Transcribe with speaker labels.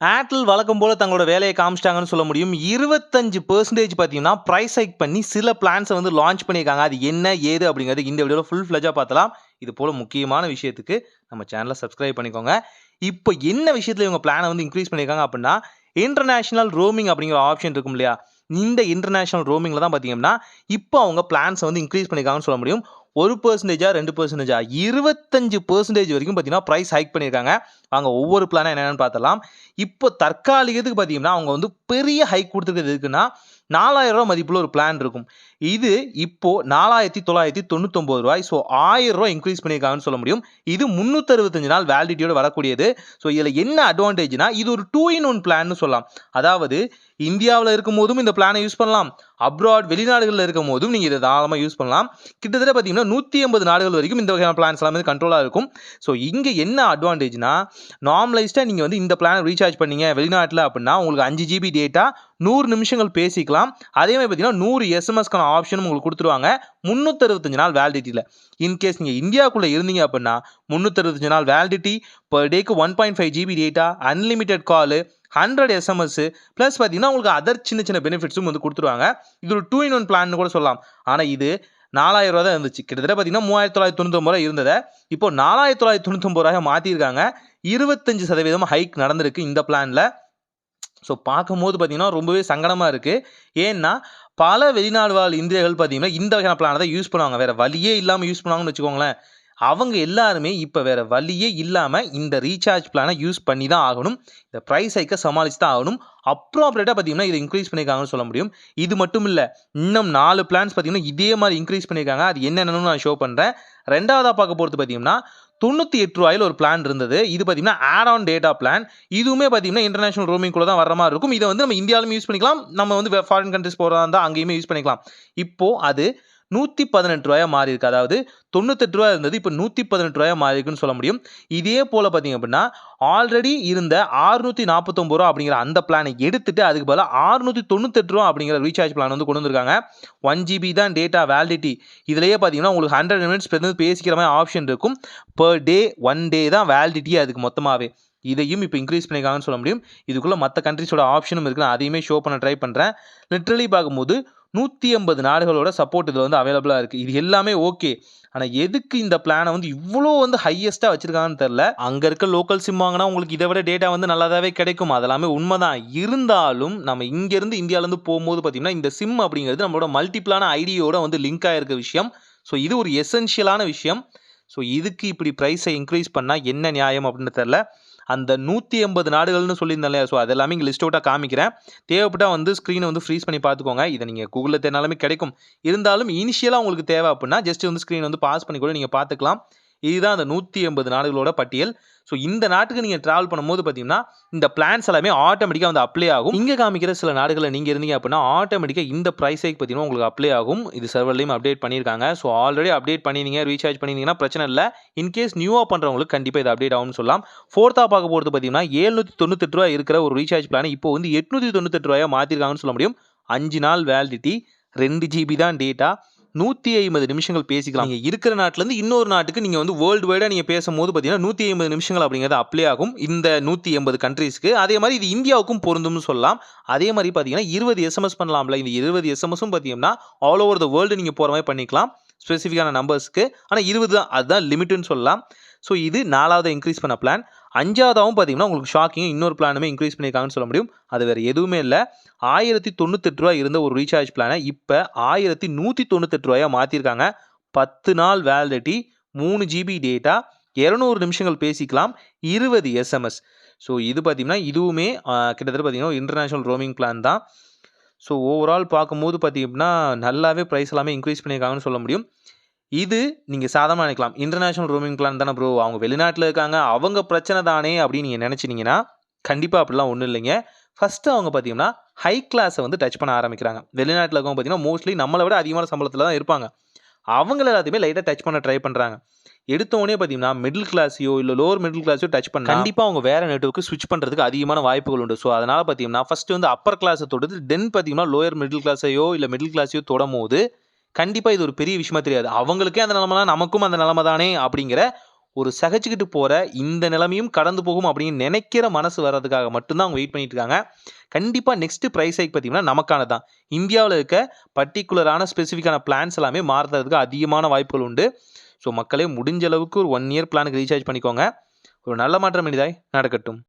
Speaker 1: Airtel வழக்கம் போல தங்களோட வேலையை காமிச்சிட்டாங்கன்னு சொல்ல முடியும். 25% பார்த்தீங்கன்னா, பிரைஸ் ஹைக் பண்ணி சில பிளான்ஸ வந்து லான்ச் பண்ணியிருக்காங்க. அது என்ன, ஏது அப்படிங்கிறது இந்த வீடியோல ஃபுல் ஃப்ளெட்ஜா பார்த்தலாம். இது போல முக்கியமான விஷயத்துக்கு நம்ம சேனல சப்ஸ்கிரைப் பண்ணிக்கோங்க. இப்போ என்ன விஷயத்துல இவங்க பிளான வந்து இன்கிரீஸ் பண்ணியிருக்காங்க அப்படின்னா, இன்டர்நேஷனல் ரோமிங் அப்படிங்கிற ஆப்ஷன் இருக்கும் இல்லையா? இந்த இன்டர்நேஷனல் ரோமிங்ல தான் பார்த்தீங்கன்னா, இப்போ அவங்க பிளான்ஸ வந்து இன்கிரீஸ் பண்ணியிருக்காங்கன்னு சொல்ல முடியும். 1% 2% 25% வரைக்கும் பார்த்தீங்கன்னா, பிரைஸ் ஹைக் பண்ணியிருக்காங்க. வாங்க ஒவ்வொரு பிளானா என்னென்னு பார்த்தலாம். இப்போ தற்காலிகத்துக்கு பார்த்தீங்கன்னா, அவங்க வந்து பெரிய ஹைக் குடுத்துருக்கிறது எதுக்குன்னா, ரூ. 4000 மதிப்புள்ள ஒரு பிளான் இருக்கும். இது இப்போ ரூ. 4999. ஸோ ரூ. 1000 இன்கிரீஸ் பண்ணியிருக்காங்கன்னு சொல்ல முடியும். இது 365 நாள் வேலிடிட்டியோட வரக்கூடியது. ஸோ இதில என்ன அட்வான்டேஜ்னா, இது ஒரு 2 இன் 1 பிளான்னு சொல்லலாம். அதாவது இந்தியாவுல இருக்கும்போதும் இந்த பிளான யூஸ் பண்ணலாம். அப்ராட் வெளிநாடுகள்ல இருக்கும்போதும் நீங்க இத தாராளமா யூஸ் பண்ணலாம். கிட்டத்தட்ட பார்த்தீங்கன்னா, 180 நாடுகள் வரைக்கும் இந்த வகையான பிளான்ஸ் எல்லாமே கண்ட்ரோலா இருக்கும். ஸோ இங்க என்ன அட்வான்டேஜ்னா, நார்மலைஸ்டா நீங்க வந்து இந்த பிளான ரீசார்ஜ் பண்ணீங்க வெளிநாட்டுல அப்படின்னா, உங்களுக்கு 5 ஜிபி டேட்டா 100 நிமிஷங்கள் பேசிக்கலாம். அதே மாதிரி பார்த்தீங்கன்னா, 100 எஸ்எம்எஸ்க்கான ஆப்ஷனும் உங்களுக்கு குடுத்துருவாங்க. 365 நாள் வேலிடிட்டில. இன்கேஸ் நீங்க இந்தியாக்குள்ள இருந்தீங்க அப்படின்னா, 365 நாள் வேலிடிட்டி, பெர் டேக்கு 1.5 ஜிபி டேட்டா, அன்லிமிட்டெட் காலு, 100 எஸ்எம்எஸ் பிளஸ் பார்த்தீங்கன்னா, உங்களுக்கு அதர் சின்ன சின்ன பெனிஃபிட்ஸும் வந்து குடுத்துருவாங்க. இது ஒரு 2 இன் 1 பிளான்னு கூட சொல்லலாம். ஆனா இது ரூ. 4000 தான் இருந்துச்சு. கிட்டத்தட்ட பார்த்தீங்கன்னா, ரூ. 3999 இருந்தத, இப்போ ரூ. 4999 மாத்தியிருக்காங்க. 25% ஹைக் நடந்திருக்கு இந்த பிளான்ல. ஸோ பார்க்கும்போது பார்த்தீங்கன்னா, ரொம்பவே சங்கடமா இருக்கு. ஏன்னா, பல வெளிநாடு வாழ் இந்தியர்கள் பார்த்தீங்கன்னா, இந்த வகையான பிளான தான் யூஸ் பண்ணுவாங்க. வேற வழியே இல்லாம யூஸ் பண்ணுவாங்கன்னு வச்சுக்கோங்களேன். அவங்க எல்லாருமே இப்ப வேற வழியே இல்லாம இந்த ரீசார்ஜ் பிளான யூஸ் பண்ணி தான் ஆகணும். இந்த பிரைஸ் ஹைக்க சமாளிச்சு தான் ஆகணும். அப்ராப்ரியேட்டா பார்த்தீங்கன்னா, இத இன்கிரீஸ் பண்ணியிருக்காங்கன்னு சொல்ல முடியும். இது மட்டும் இல்ல. இன்னும் 4 பிளான்ஸ் பார்த்தீங்கன்னா, இதே மாரி இன்கிரீஸ் பண்ணியிருக்காங்க. அது என்னென்னன்னு நான் ஷோ பண்றேன். 2வதா பார்க்க போறது பார்த்தீங்கன்னா, ரூ. 98 ஒரு பிளான் இருந்தது. இது பார்த்தீங்கன்னா, ஆட் ஆன் டேட்டா பிளான். இதுவுமே பார்த்தீங்கன்னா, இன்டர்நேஷனல் ரோமிங் குள்ள தான் வர்ற மாரி இருக்கும். இத வந்து நம்ம இந்தியாவிலும் யூஸ் பண்ணிக்கலாம். நம்ம வந்து ஃபாரின் கண்ட்ரீஸ் போறதா இருந்தா அங்கேயுமே யூஸ் பண்ணிக்கலாம். இப்போ அது ரூ. 118 மாறி இருக்கு. அதாவது ரூ. 98 இருந்தது. இப்ப ரூ. 118 மாறி இருக்குன்னு சொல்ல முடியும். இதே போல பார்த்தீங்க அப்படின்னா, ஆல்ரெடி இருந்த ரூ. 649 அப்படிங்கிற அந்த பிளான எடுத்துட்டு அதுக்கு பதிலா ரூ. 698 அப்படிங்கிற ரீசார்ஜ் பிளான் வந்து கொண்டு வந்திருக்காங்க. 1 ஜிபி தான் டேட்டா வேலிடிட்டி. இதிலேயே பார்த்தீங்கன்னா, உங்களுக்கு 100 மினிட்ஸ் பேசிக்கிற மாதிரி ஆப்ஷன் இருக்கும். பெர் டே 1 டே தான் வேலிடிட்டியே அதுக்கு மொத்தமாவே. இதையும் இப்போ இன்கிரீஸ் பண்ணியிருக்காங்கன்னு சொல்ல முடியும். இதுக்குள்ள மத்த கண்ட்ரீஸோட ஆப்ஷனும் இருக்கு. நான் அதையுமே ஷோ பண்ண ட்ரை பண்றேன். லிட்டரலி பார்க்கும்போது 180 நாடுகளோட சப்போர்ட் இதுல வந்து அவைலபிளா இருக்கு. இது எல்லாமே ஓகே. ஆனா எதுக்கு இந்த பிளான வந்து இவ்ளோ வந்து ஹையஸ்ட்டா வச்சிருக்காங்கன்னு தெரியல. அங்க இருக்க லோக்கல் சிம் வாங்குனா உங்களுக்கு இத விட டேட்டா வந்து நல்லாவே கிடைக்கும். அதெல்லாமே உண்மதான். இருந்தாலும் நம்ம இங்க இருந்து இந்தியால இருந்து போம்போது பார்த்தீங்கன்னா, இந்த சிம் அப்படிங்கிறது நம்மளோட மல்டிபிளான ஐடியோட வந்து லிங்க் ஆயிருக்க விஷயம். ஸோ இது ஒரு எசென்ஷியலான விஷயம். ஸோ இதுக்கு இப்படி பிரைஸை இன்க்ரீஸ் பண்ணா என்ன நியாயம் அப்படின்னு தெரியல. அந்த 180 நாடுகள்னு சொல்லியிருந்தேன் இல்லையா? ஸோ அது எல்லாமே இங்க லிஸ்ட் அவுட்டா காமிக்கிறேன். தேவைப்பட்டா வந்து ஸ்க்ரீன வந்து ஃப்ரீஸ் பண்ணி பார்த்துக்கோங்க. இத நீங்க Googleல தேடுனாலுமே கிடைக்கும். இருந்தாலும் இனிஷியலா உங்களுக்கு தேவை அப்படின்னா, ஜஸ்ட் வந்து ஸ்க்ரீன் வந்து பாஸ் பண்ணி கூட நீங்க பார்த்துக்கலாம். இதுதான் அந்த 180 நாடுகளோட பட்டியல். ஸோ இந்த நாட்டுக்கு நீங்க டிராவல் பண்ணும்போது பார்த்தீங்கன்னா, இந்த பிளான்ஸ் எல்லாமே ஆட்டோமேட்டிக்கா வந்து அப்ளை ஆகும். இங்க காமிக்கிற சில நாடுகள்ல நீங்க இருந்தீங்க அப்படின்னா, ஆட்டோமேட்டிக்கா இந்த பிரைஸ் ஹைக் பார்த்தீங்கன்னா உங்களுக்கு அப்ளை ஆகும். இது சர்வர்லயும் அப்டேட் பண்ணியிருக்காங்க. ஸோ ஆல்ரெடி அப்டேட் பண்ணியிருந்தீங்க, ரீசார்ஜ் பண்ணியிருந்தீங்கன்னா பிரச்சனை இல்ல. இன்கேஸ் நியூவா பண்றவங்களுக்கு கண்டிப்பா இது அப்டேட் ஆகும்னு சொல்லலாம். 4தா பார்க்க போறது பார்த்தீங்கன்னா, ரூ. 798 இருக்கிற ஒரு ரீசார்ஜ் பிளான இப்போ வந்து ரூ. 898 மாத்திருக்காங்கன்னு சொல்ல முடியும். 5 நாள் வேலிடிட்டி, 2 ஜிபி தான் டேட்டா. 150 நிமிஷங்கள் பேசிக்கலாம். நீங்க இருக்கிற நாட்டுல இருந்து இன்னொரு நாட்டுக்கு நீங்க வந்து வேர்ல்டு வைடா நீங்க பேசும்போது பார்த்தீங்கன்னா, 150 நிமிஷங்கள் அப்படிங்கிறது அப்ளை ஆகும். இந்த 180 கண்ட்ரீஸ்க்கு. அதே மாரி இது இந்தியாவுக்கும் பொருந்தும்னு சொல்லலாம். அதே மாரி பார்த்தீங்கன்னா, 20 எஸ்எம்எஸ் பண்ணலாம்ல. இந்த 20 எஸ்எம்எஸும் பார்த்தீங்கன்னா, ஆல் ஓவர் த வேர்ல்டு நீங்க போற மாரி பண்ணிக்கலாம். ஸ்பெசிஃபிக்கான நம்பர்ஸ்க்கு. ஆனா 20 தான். அதுதான் லிமிட்ன்னு சொல்லலாம். ஸோ இது 4வதா இன்க்ரீஸ் பண்ண பிளான். 5வதாவும் பார்த்தீங்கன்னா, உங்களுக்கு ஷாக்கிங்கா இன்னொரு பிளானுமே இன்க்ரீஸ் பண்ணியிருக்காங்கன்னு சொல்ல முடியும். அது வேற எதுவுமே இல்ல. ரூ. 1098 இருந்த ஒரு ரீசார்ஜ் பிளான இப்ப ரூ. 1198 மாத்திருக்காங்க. 10 நாள் வேலிடிட்டி, 3 ஜிபி டேட்டா, 200 நிமிஷங்கள் பேசிக்கலாம், 20 எஸ்எம்எஸ். ஸோ இது பார்த்தீங்கன்னா, இதுவுமே கிட்டத்தட்ட பார்த்தீங்கன்னா, இன்டர்நேஷனல் ரோமிங் பிளான் தான். ஸோ ஓவரால் பார்க்கும்போது பார்த்தீங்கன்னா, நல்லாவே பிரைஸ் எல்லாமே இன்க்ரீஸ் பண்ணியிருக்காங்கன்னு சொல்ல முடியும். இது நீங்க சாதாரணமா நினைக்கலாம். இன்டர்நேஷனல் ரோமிங் பிளான் தானே ப்ரோ. அவங்க வெளிநாட்டுல இருக்காங்க. அவங்க பிரச்சனை தானே அப்படின்னு நீங்க நினைச்சீங்கன்னா, கண்டிப்பா அப்படிலாம் ஒண்ணும் இல்லைங்க. ஃபர்ஸ்ட்டு அவங்க பார்த்தீங்கன்னா, ஹை கிளாஸ வந்து டச் பண்ண ஆரம்பிக்கிறாங்க. வெளிநாட்டுல இருக்கவங்க பார்த்தீங்கன்னா, மோஸ்ட்லி நம்மள விட அதிகமான சம்பளத்தில தான் இருப்பாங்க. அவங்கள எல்லாத்தையுமே லைட்டா டச் பண்ண ட்ரை பண்றாங்க. எடுத்த உடனே பார்த்தீங்கன்னா, மிடில் கிளாஸையோ இல்ல லோவர் மிடில் கிளாஸையோ டச் பண்ணா கண்டிப்பா அவங்க வேற நெட்வொர்க்கு ஸ்விட்ச் பண்றதுக்கு அதிகமான வாய்ப்புகள் உண்டு. ஸோ அதனால பார்த்தீங்கன்னா, ஃபர்ஸ்ட்டு வந்து அப்பர் கிளாஸ தொடுது. தென் பார்த்தீங்கன்னா, லோயர் மிடில் கிளாஸையோ இல்ல மிடில் கிளாஸையோ தொடும்போது, கண்டிப்பா இது ஒரு பெரிய விஷயமா தெரியாது. அவங்களுக்கே அந்த நிலைமைனா நமக்கும் அந்த நிலைமை தானே அப்படிங்கிற ஒரு சகிச்சுக்கிட்டு போற இந்த நிலைமையும் கடந்து போகும் அப்படின்னு நினைக்கிற மனசு வர்றதுக்காக மட்டும்தான் அவங்க வெயிட் பண்ணிட்டு இருக்காங்க. கண்டிப்பா நெக்ஸ்ட் பிரைஸ் ஹைக் பார்த்தீங்கன்னா நமக்கானது தான். இந்தியாவுல இருக்க பர்ட்டிகுலரான ஸ்பெசிஃபிக்கான பிளான்ஸ் எல்லாமே மாறுறதுக்கு அதிகமான வாய்ப்புகள் உண்டு. ஸோ மக்களே முடிஞ்ச அளவுக்கு ஒரு 1 இயர் பிளானுக்கு ரீசார்ஜ் பண்ணிக்கோங்க. ஒரு நல்ல மாற்றம் இனிதாய் நடக்கட்டும்.